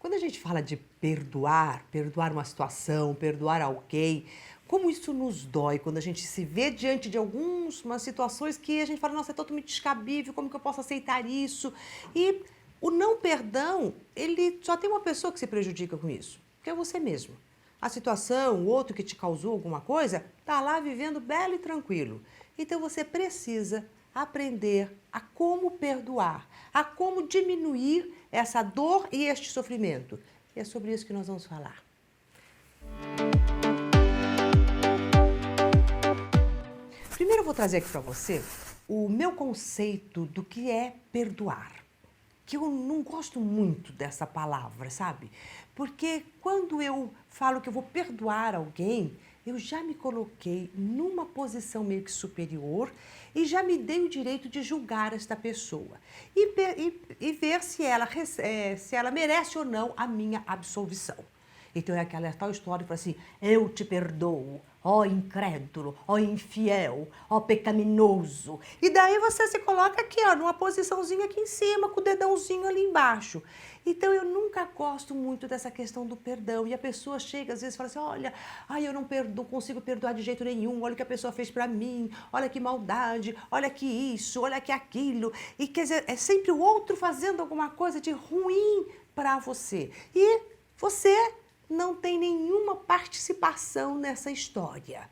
Quando a gente fala de perdoar, perdoar uma situação, perdoar alguém, como isso nos dói quando a gente se vê diante de algumas situações que a gente fala, nossa, é totalmente descabível, como que eu posso aceitar isso? E o não perdão, ele só tem uma pessoa que se prejudica com isso, que é você mesmo. A situação, o outro que te causou alguma coisa, está lá vivendo belo e tranquilo. Então você precisa aprender a como perdoar, a como diminuir essa dor e este sofrimento. E é sobre isso que nós vamos falar. Primeiro eu vou trazer aqui para você o meu conceito do que é perdoar. Que eu não gosto muito dessa palavra, sabe? Porque quando eu falo que eu vou perdoar alguém, eu já me coloquei numa posição meio que superior e já me dei o direito de julgar esta pessoa e ver se ela merece ou não a minha absolvição. Então é aquela tal história que fala assim, eu te perdoo, ó incrédulo, ó infiel, ó pecaminoso. E daí você se coloca aqui, ó, numa posiçãozinha aqui em cima, com o dedãozinho ali embaixo. Então eu nunca gosto muito dessa questão do perdão. E a pessoa chega às vezes e fala assim, olha, ai, eu não consigo perdoar de jeito nenhum, olha o que a pessoa fez pra mim, olha que maldade, olha que isso, olha que aquilo. E quer dizer, é sempre o outro fazendo alguma coisa de ruim pra você. E você não tem nenhuma participação nessa história,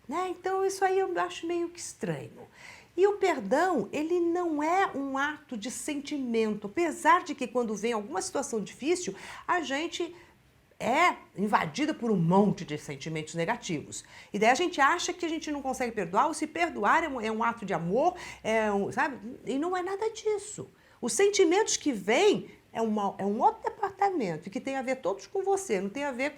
né? Então isso aí eu acho meio que estranho. E o perdão, ele não é um ato de sentimento, apesar de que quando vem alguma situação difícil, a gente é invadida por um monte de sentimentos negativos. E daí a gente acha que a gente não consegue perdoar, ou se perdoar é um ato de amor, sabe? E não é nada disso. Os sentimentos que vêm é um outro departamento que tem a ver todos com você, não tem a ver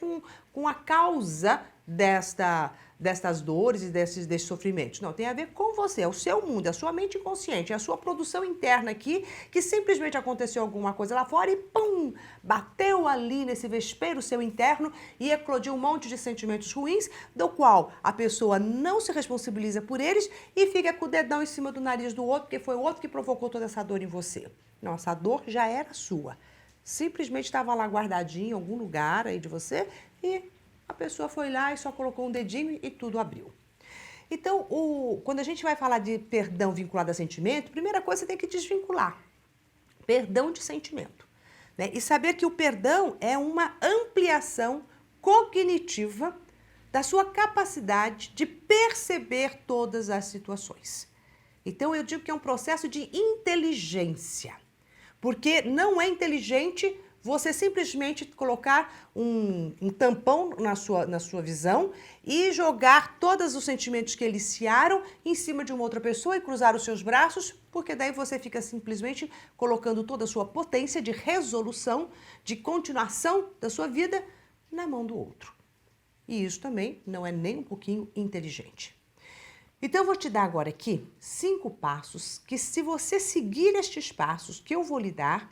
com a causa destas dores e desses sofrimentos. Não, tem a ver com você, é o seu mundo, é a sua mente inconsciente, é a sua produção interna aqui, que simplesmente aconteceu alguma coisa lá fora e pum, bateu ali nesse vespeiro seu interno e eclodiu um monte de sentimentos ruins, do qual a pessoa não se responsabiliza por eles e fica com o dedão em cima do nariz do outro, porque foi o outro que provocou toda essa dor em você. Não, essa dor já era sua. Simplesmente estava lá guardadinho em algum lugar aí de você e a pessoa foi lá e só colocou um dedinho e tudo abriu. Então, quando a gente vai falar de perdão vinculado a sentimento, primeira coisa você tem que desvincular. Perdão de sentimento. Né? E saber que o perdão é uma ampliação cognitiva da sua capacidade de perceber todas as situações. Então, eu digo que é um processo de inteligência. Porque não é inteligente você simplesmente colocar um tampão na sua visão e jogar todos os sentimentos que eliciaram em cima de uma outra pessoa e cruzar os seus braços, porque daí você fica simplesmente colocando toda a sua potência de resolução, de continuação da sua vida na mão do outro. E isso também não é nem um pouquinho inteligente. Então eu vou te dar agora aqui 5 passos que, se você seguir estes passos que eu vou lhe dar,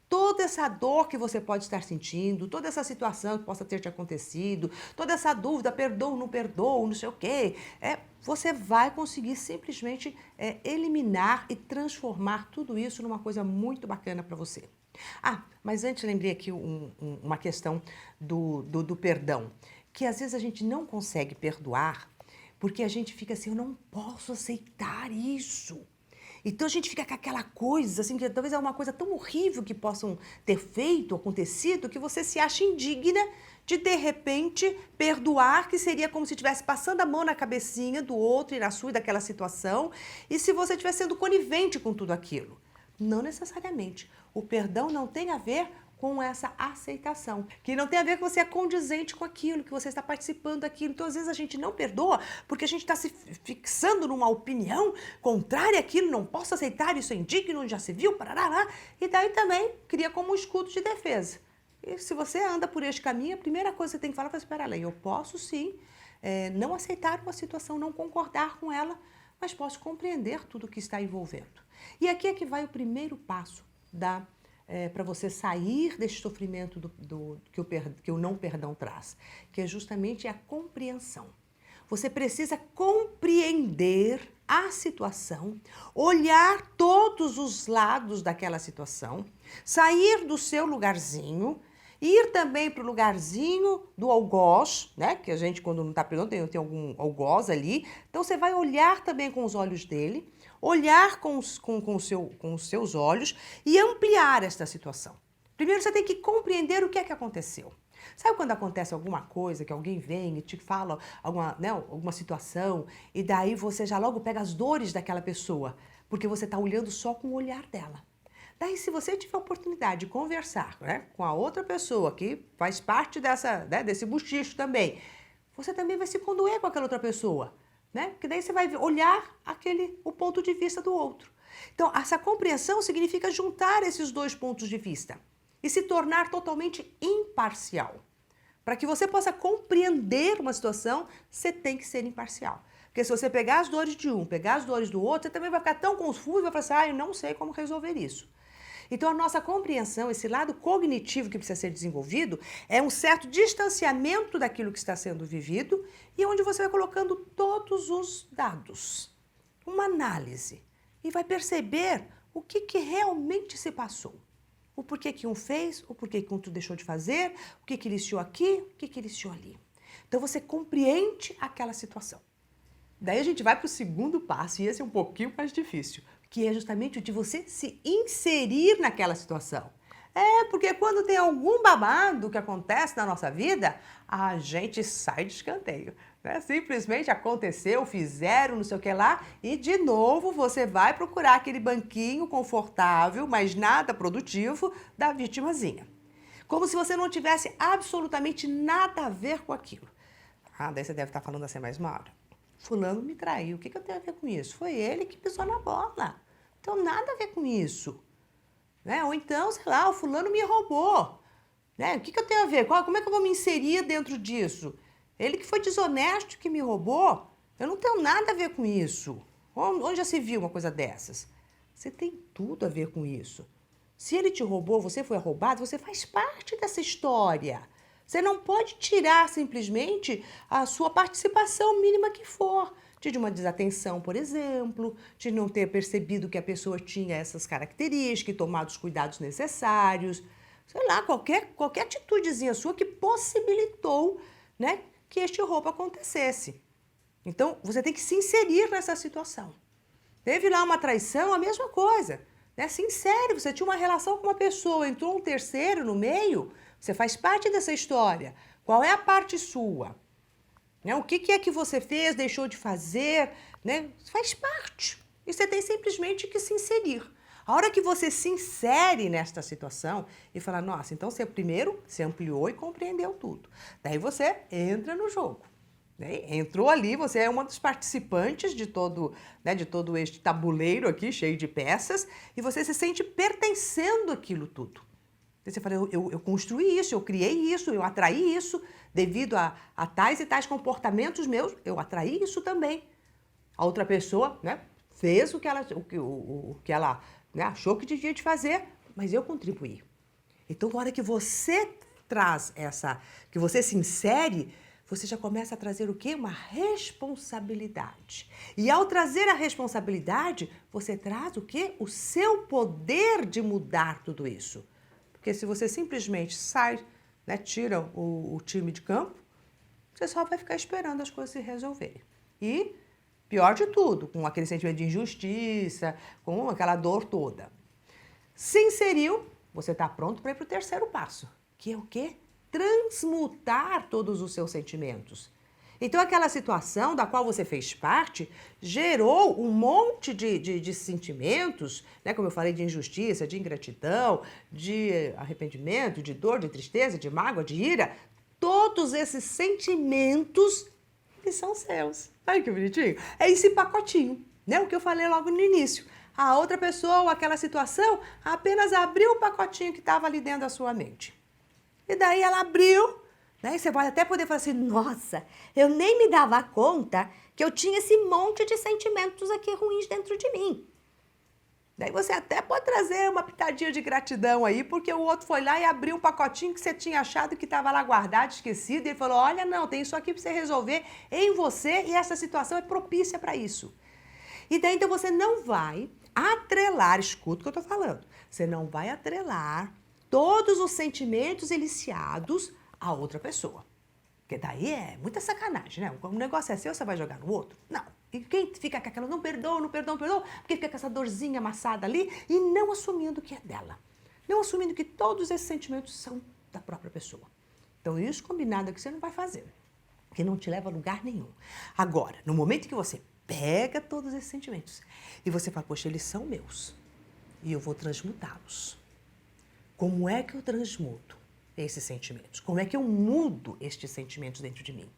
toda essa dor que você pode estar sentindo, toda essa situação que possa ter te acontecido, toda essa dúvida, perdoo, não sei o quê, você vai conseguir simplesmente eliminar e transformar tudo isso numa coisa muito bacana para você. Ah, mas antes lembrei aqui uma questão do perdão, que às vezes a gente não consegue perdoar porque a gente fica assim, eu não posso aceitar isso. Então a gente fica com aquela coisa, assim, que talvez é uma coisa tão horrível que possam ter feito, acontecido, que você se acha indigna de repente, perdoar, que seria como se estivesse passando a mão na cabecinha do outro e na sua e daquela situação, e se você estivesse sendo conivente com tudo aquilo. Não necessariamente. O perdão não tem a ver com essa aceitação, que não tem a ver com você é condizente com aquilo, que você está participando daquilo. Então, às vezes, a gente não perdoa porque a gente está se fixando numa opinião contrária àquilo, não posso aceitar, isso é indigno, já se viu, parará, e daí também cria como um escudo de defesa. E se você anda por este caminho, a primeira coisa que você tem que falar é, espera aí, eu posso sim não aceitar uma situação, não concordar com ela, mas posso compreender tudo o que está envolvendo. E aqui é que vai o primeiro passo para você sair desse sofrimento que o não perdão traz, que é justamente a compreensão. Você precisa compreender a situação, olhar todos os lados daquela situação, sair do seu lugarzinho Ir também para o lugarzinho do algoz, né? Que a gente, quando não está perdoando, tem algum algoz ali. Então, você vai olhar também com os olhos dele, olhar com os seus olhos e ampliar esta situação. Primeiro, você tem que compreender o que é que aconteceu. Sabe quando acontece alguma coisa, que alguém vem e te fala alguma situação, e daí você já logo pega as dores daquela pessoa, porque você está olhando só com o olhar dela. Daí, se você tiver a oportunidade de conversar, né, com a outra pessoa que faz parte desse bochicho também, você também vai se condoer com aquela outra pessoa, né? Porque daí você vai olhar o ponto de vista do outro. Então, essa compreensão significa juntar esses dois pontos de vista e se tornar totalmente imparcial. Para que você possa compreender uma situação, você tem que ser imparcial. Porque se você pegar as dores de um, pegar as dores do outro, você também vai ficar tão confuso e vai falar assim, eu não sei como resolver isso. Então, a nossa compreensão, esse lado cognitivo que precisa ser desenvolvido, é um certo distanciamento daquilo que está sendo vivido e onde você vai colocando todos os dados. Uma análise. E vai perceber o que realmente se passou. O porquê que um fez, o porquê que um outro deixou de fazer, o que iniciou aqui, o que iniciou ali. Então, você compreende aquela situação. Daí a gente vai para o segundo passo, e esse é um pouquinho mais difícil, que é justamente o de você se inserir naquela situação. Porque quando tem algum babado que acontece na nossa vida, a gente sai de escanteio. Né? Simplesmente aconteceu, fizeram, não sei o que lá, e de novo você vai procurar aquele banquinho confortável, mas nada produtivo, da vitimazinha. Como se você não tivesse absolutamente nada a ver com aquilo. Daí você deve estar falando assim, mas Maura, fulano me traiu, o que eu tenho a ver com isso? Foi ele que pisou na bola, não tem nada a ver com isso. Né? Ou então, sei lá, o fulano me roubou. Né? O que eu tenho a ver? Como é que eu vou me inserir dentro disso? Ele que foi desonesto, que me roubou, eu não tenho nada a ver com isso. Onde já se viu uma coisa dessas? Você tem tudo a ver com isso. Se ele te roubou, você foi roubado, você faz parte dessa história. Você não pode tirar simplesmente a sua participação mínima que for. De uma desatenção, por exemplo, de não ter percebido que a pessoa tinha essas características, tomado os cuidados necessários, sei lá, qualquer atitudezinha sua que possibilitou, né, que este roubo acontecesse. Então, você tem que se inserir nessa situação. Teve lá uma traição, a mesma coisa. Né? Se insere, você tinha uma relação com uma pessoa, entrou um terceiro no meio, você faz parte dessa história. Qual é a parte sua? Né? O que é que você fez, deixou de fazer? Né? Faz parte. E você tem simplesmente que se inserir. A hora que você se insere nesta situação e fala, nossa, então você primeiro se ampliou e compreendeu tudo. Daí você entra no jogo. Né? Entrou ali, você é uma dos participantes de todo este tabuleiro aqui, cheio de peças, e você se sente pertencendo àquilo tudo. Você fala, eu construí isso, eu criei isso, eu atraí isso, devido a tais e tais comportamentos meus, eu atraí isso também. A outra pessoa, né, fez o que ela né, achou que devia de fazer, mas eu contribuí. Então, na hora que você traz que você se insere, você já começa a trazer o quê? Uma responsabilidade. E ao trazer a responsabilidade, você traz o quê? O seu poder de mudar tudo isso. Porque se você simplesmente sai, né, tira o time de campo, você só vai ficar esperando as coisas se resolverem. E, pior de tudo, com aquele sentimento de injustiça, com aquela dor toda. Se inseriu, você está pronto para ir para o terceiro passo, que é o quê? Transmutar todos os seus sentimentos. Então, aquela situação da qual você fez parte gerou um monte de sentimentos, né? Como eu falei, de injustiça, de ingratidão, de arrependimento, de dor, de tristeza, de mágoa, de ira. Todos esses sentimentos, eles são seus. Ai, que bonitinho. É esse pacotinho, né? O que eu falei logo no início. A outra pessoa, ou aquela situação, apenas abriu o pacotinho que estava ali dentro da sua mente. E daí ela abriu, né? E você pode até poder falar assim, nossa, eu nem me dava conta que eu tinha esse monte de sentimentos aqui ruins dentro de mim. Daí você até pode trazer uma pitadinha de gratidão aí, porque o outro foi lá e abriu um pacotinho que você tinha achado que estava lá guardado, esquecido, e ele falou, olha, não, tem isso aqui para você resolver em você e essa situação é propícia para isso. E daí então você não vai atrelar, escuta o que eu estou falando, você não vai atrelar todos os sentimentos eliciados à outra pessoa. Porque daí é muita sacanagem, né? O negócio é seu, você vai jogar no outro? Não. E quem fica com aquela não perdoa, não perdoa, não perdoa, porque fica com essa dorzinha amassada ali e não assumindo que é dela. Não assumindo que todos esses sentimentos são da própria pessoa. Então, isso combinado é que você não vai fazer, que não te leva a lugar nenhum. Agora, no momento que você pega todos esses sentimentos e você fala, poxa, eles são meus e eu vou transmutá-los. Como é que eu transmuto esses sentimentos? Como é que eu mudo estes sentimentos dentro de mim?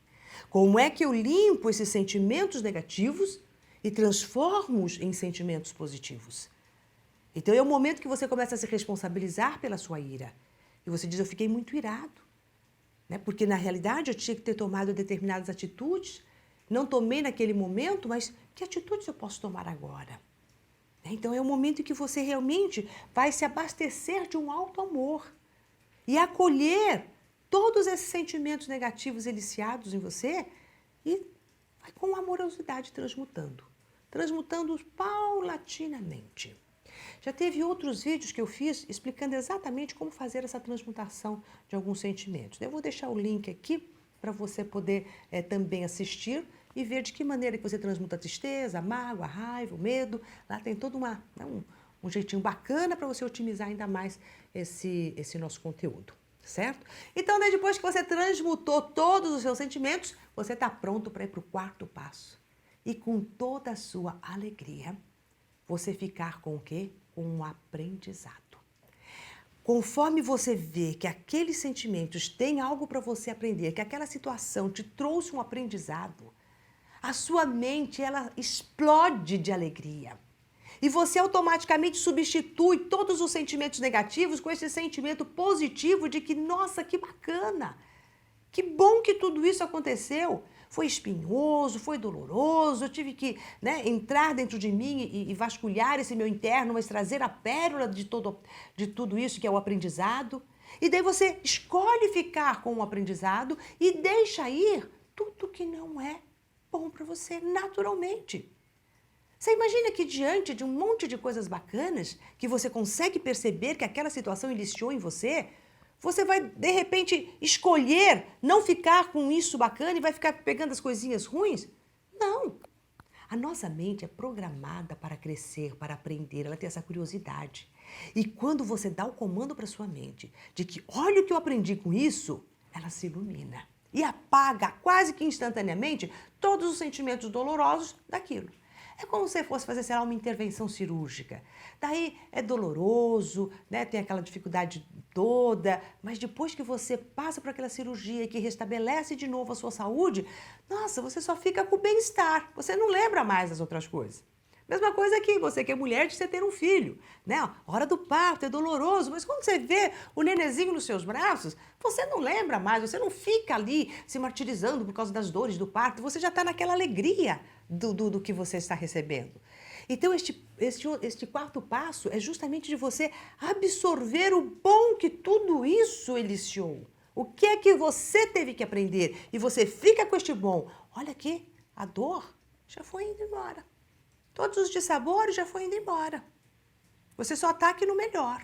Como é que eu limpo esses sentimentos negativos e transformo-os em sentimentos positivos? Então, é o momento que você começa a se responsabilizar pela sua ira. E você diz, eu fiquei muito irado. Né? Porque, na realidade, eu tinha que ter tomado determinadas atitudes. Não tomei naquele momento, mas que atitudes eu posso tomar agora? Então, é o momento em que você realmente vai se abastecer de um alto amor e acolher todos esses sentimentos negativos eliciados em você e vai com amorosidade transmutando-os paulatinamente. Já teve outros vídeos que eu fiz explicando exatamente como fazer essa transmutação de alguns sentimentos. Eu vou deixar o link aqui para você poder também assistir e ver de que maneira que você transmuta a tristeza, a mágoa, a raiva, o medo. Lá tem todo um jeitinho bacana para você otimizar ainda mais esse nosso conteúdo, certo? Então, depois que você transmutou todos os seus sentimentos, você está pronto para ir para o quarto passo. E com toda a sua alegria, você ficar com o quê? Com um aprendizado. Conforme você vê que aqueles sentimentos têm algo para você aprender, que aquela situação te trouxe um aprendizado, a sua mente, ela explode de alegria. E você automaticamente substitui todos os sentimentos negativos com esse sentimento positivo de que, nossa, que bacana, que bom que tudo isso aconteceu. Foi espinhoso, foi doloroso, eu tive que entrar dentro de mim e vasculhar esse meu interno, mas trazer a pérola de tudo isso que é o aprendizado. E daí você escolhe ficar com o aprendizado e deixa ir tudo que não é bom para você, naturalmente. Você imagina que diante de um monte de coisas bacanas, que você consegue perceber que aquela situação iniciou em você, você vai, de repente, escolher não ficar com isso bacana e vai ficar pegando as coisinhas ruins? Não. A nossa mente é programada para crescer, para aprender, ela tem essa curiosidade. E quando você dá o comando para sua mente de que olha o que eu aprendi com isso, ela se ilumina e apaga quase que instantaneamente todos os sentimentos dolorosos daquilo. É como se você fosse fazer, sei lá, uma intervenção cirúrgica. Daí é doloroso, tem aquela dificuldade toda, mas depois que você passa por aquela cirurgia e que restabelece de novo a sua saúde, nossa, você só fica com o bem-estar, você não lembra mais das outras coisas. Mesma coisa aqui, você que é mulher, de você ter um filho, A hora do parto é doloroso, mas quando você vê o nenezinho nos seus braços, você não lembra mais, você não fica ali se martirizando por causa das dores do parto, você já está naquela alegria do que você está recebendo. Então, este quarto passo é justamente de você absorver o bom que tudo isso eliciou. O que é que você teve que aprender? E você fica com este bom. Olha aqui, a dor já foi indo embora. Todos os dissabores já foi indo embora. Você só está aqui no melhor.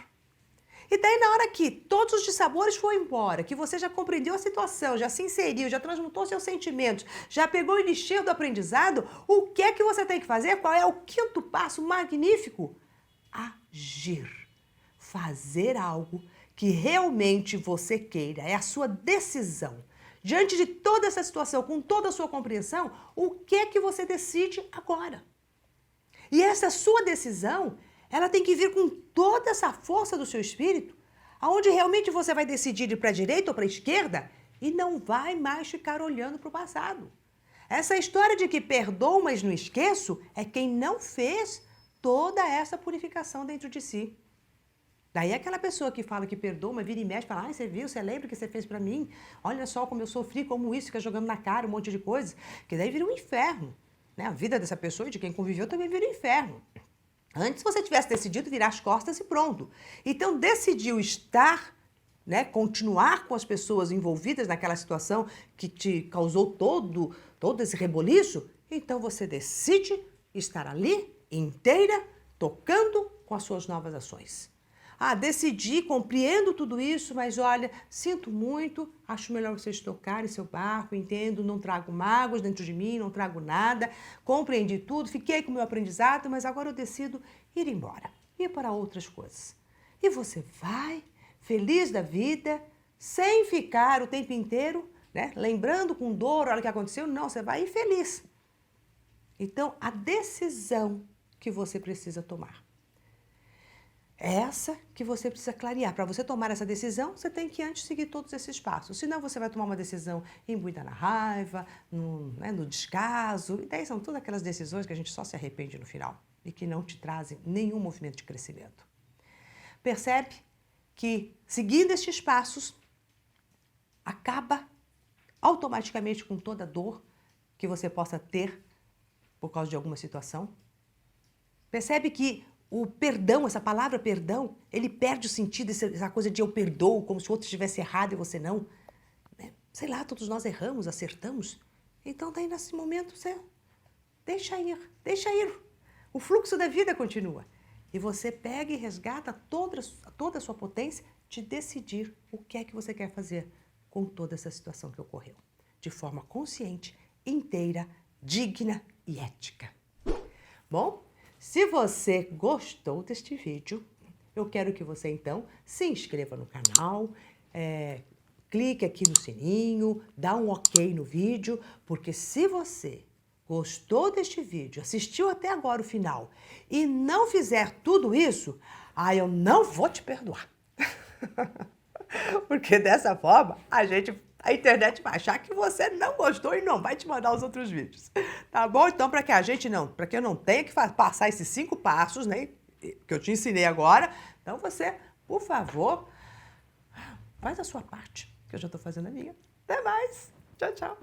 E daí, na hora que todos os dissabores foram embora, que você já compreendeu a situação, já se inseriu, já transmutou seus sentimentos, já pegou o elixir do aprendizado, o que é que você tem que fazer? Qual é o quinto passo magnífico? Agir. Fazer algo que realmente você queira. É a sua decisão. Diante de toda essa situação, com toda a sua compreensão, o que é que você decide agora? E essa sua decisão, ela tem que vir com toda essa força do seu espírito, aonde realmente você vai decidir ir para a direita ou para a esquerda e não vai mais ficar olhando para o passado. Essa história de que perdoo, mas não esqueço, é quem não fez toda essa purificação dentro de si. Daí aquela pessoa que fala que perdoa, mas vira e mexe, fala, você viu, você lembra que você fez para mim? Olha só como eu sofri, como isso, fica jogando na cara um monte de coisa, que daí vira um inferno. A vida dessa pessoa e de quem conviveu também vira um inferno. Antes você tivesse decidido virar as costas e pronto. Então decidiu estar, continuar com as pessoas envolvidas naquela situação que te causou todo esse reboliço, então você decide estar ali inteira, tocando com as suas novas ações. decidi, compreendo tudo isso, mas olha, sinto muito, acho melhor vocês tocarem seu barco, entendo, não trago mágoas dentro de mim, não trago nada, compreendi tudo, fiquei com o meu aprendizado, mas agora eu decido ir embora, ir para outras coisas. E você vai, feliz da vida, sem ficar o tempo inteiro, né, lembrando com dor, olha o que aconteceu, não, você vai ir feliz. Então, a decisão que você precisa tomar. É essa que você precisa clarear. Para você tomar essa decisão, você tem que antes seguir todos esses passos. Senão você vai tomar uma decisão imbuída na raiva, no descaso. E daí são todas aquelas decisões que a gente só se arrepende no final e que não te trazem nenhum movimento de crescimento. Percebe que seguindo estes passos, acaba automaticamente com toda a dor que você possa ter por causa de alguma situação. Percebe que o perdão, essa palavra perdão, ele perde o sentido, essa coisa de eu perdoo, como se o outro estivesse errado e você não. Sei lá, todos nós erramos, acertamos. Então, daí nesse momento, você deixa ir. O fluxo da vida continua. E você pega e resgata toda a sua potência de decidir o que é que você quer fazer com toda essa situação que ocorreu. De forma consciente, inteira, digna e ética. Bom, se você gostou deste vídeo, eu quero que você, então, se inscreva no canal, clique aqui no sininho, dá um ok no vídeo, porque se você gostou deste vídeo, assistiu até agora o final e não fizer tudo isso, eu não vou te perdoar. Porque dessa forma, a internet vai achar que você não gostou e não vai te mandar os outros vídeos. Tá bom? Então, para que eu não tenha que passar esses 5 passos, né, que eu te ensinei agora, então você, por favor, faz a sua parte, que eu já estou fazendo a minha. Até mais. Tchau, tchau.